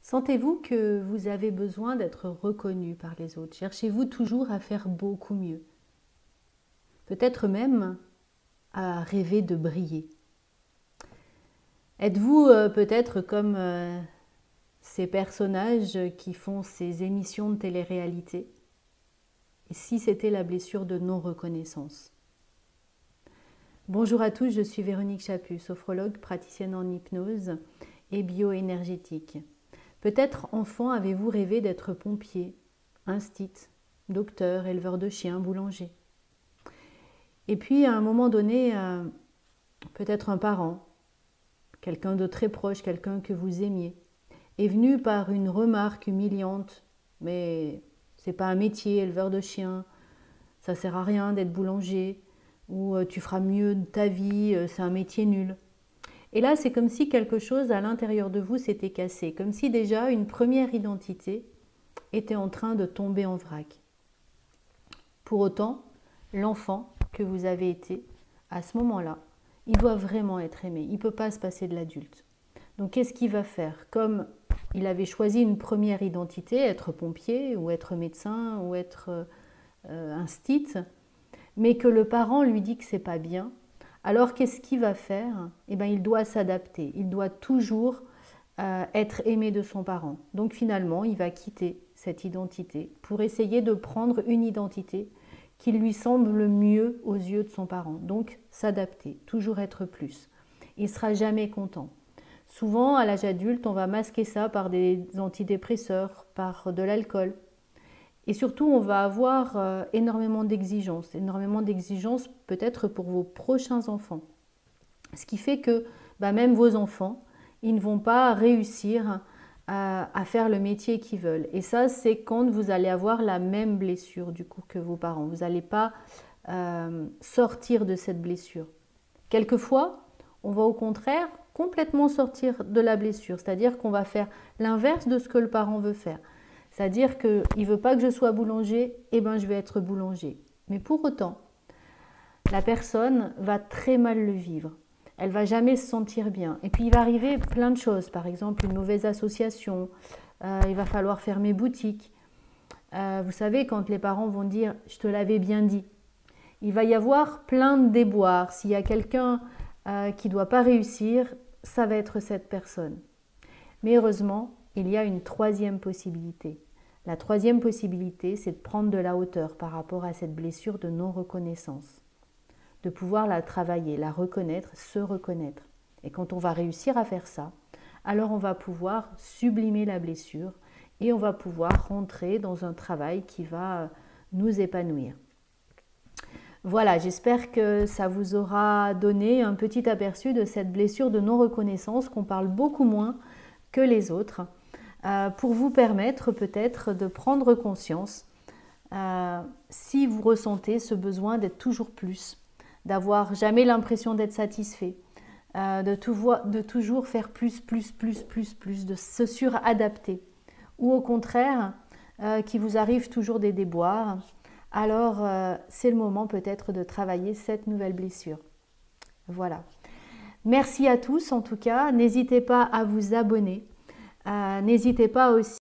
Sentez-vous que vous avez besoin d'être reconnu par les autres? Cherchez-vous toujours à faire beaucoup mieux? Peut-être même à rêver de briller. Êtes-vous peut-être comme ces personnages qui font ces émissions de télé-réalité? Et si c'était la blessure de non-reconnaissance? Bonjour à tous, je suis Véronique Chaput, sophrologue, praticienne en hypnose et bioénergétique. Peut-être enfant avez-vous rêvé d'être pompier, instit, docteur, éleveur de chiens, boulanger. Et puis à un moment donné, peut-être un parent, quelqu'un de très proche, quelqu'un que vous aimiez, est venu par une remarque humiliante, mais c'est pas un métier, éleveur de chiens, ça sert à rien d'être boulanger, ou tu feras mieux de ta vie, c'est un métier nul. Et là, c'est comme si quelque chose à l'intérieur de vous s'était cassé, comme si déjà une première identité était en train de tomber en vrac. Pour autant, l'enfant que vous avez été, à ce moment-là, il doit vraiment être aimé, il ne peut pas se passer de l'adulte. Donc qu'est-ce qu'il va faire? Comme il avait choisi une première identité, être pompier, ou être médecin, ou être instit, mais que le parent lui dit que c'est pas bien, alors qu'est-ce qu'il va faire? Eh bien, il doit s'adapter, il doit toujours être aimé de son parent. Donc finalement, il va quitter cette identité pour essayer de prendre une identité qui lui semble mieux aux yeux de son parent. Donc s'adapter, toujours être plus. Il ne sera jamais content. Souvent, à l'âge adulte, on va masquer ça par des antidépresseurs, par de l'alcool. Et surtout, on va avoir énormément d'exigences peut-être pour vos prochains enfants. Ce qui fait que même vos enfants, ils ne vont pas réussir à faire le métier qu'ils veulent. Et ça, c'est quand vous allez avoir la même blessure du coup que vos parents. Vous n'allez pas sortir de cette blessure. Quelquefois, on va au contraire complètement sortir de la blessure, c'est-à-dire qu'on va faire l'inverse de ce que le parent veut faire. C'est-à-dire qu'il ne veut pas que je sois boulanger, eh bien je vais être boulanger. Mais pour autant, la personne va très mal le vivre. Elle ne va jamais se sentir bien. Et puis il va arriver plein de choses, par exemple une mauvaise association, il va falloir fermer boutique. Vous savez, quand les parents vont dire « je te l'avais bien dit », il va y avoir plein de déboires. S'il y a quelqu'un qui ne doit pas réussir, ça va être cette personne. Mais heureusement, il y a une troisième possibilité. La troisième possibilité, c'est de prendre de la hauteur par rapport à cette blessure de non-reconnaissance. De pouvoir la travailler, la reconnaître, se reconnaître. Et quand on va réussir à faire ça, alors on va pouvoir sublimer la blessure et on va pouvoir rentrer dans un travail qui va nous épanouir. Voilà, j'espère que ça vous aura donné un petit aperçu de cette blessure de non-reconnaissance qu'on parle beaucoup moins que les autres, pour vous permettre peut-être de prendre conscience si vous ressentez ce besoin d'être toujours plus, d'avoir jamais l'impression d'être satisfait, de toujours faire plus, de se suradapter, ou au contraire, qu'il vous arrive toujours des déboires, alors c'est le moment peut-être de travailler cette nouvelle blessure. Voilà. Merci à tous en tout cas, n'hésitez pas à vous abonner, n'hésitez pas aussi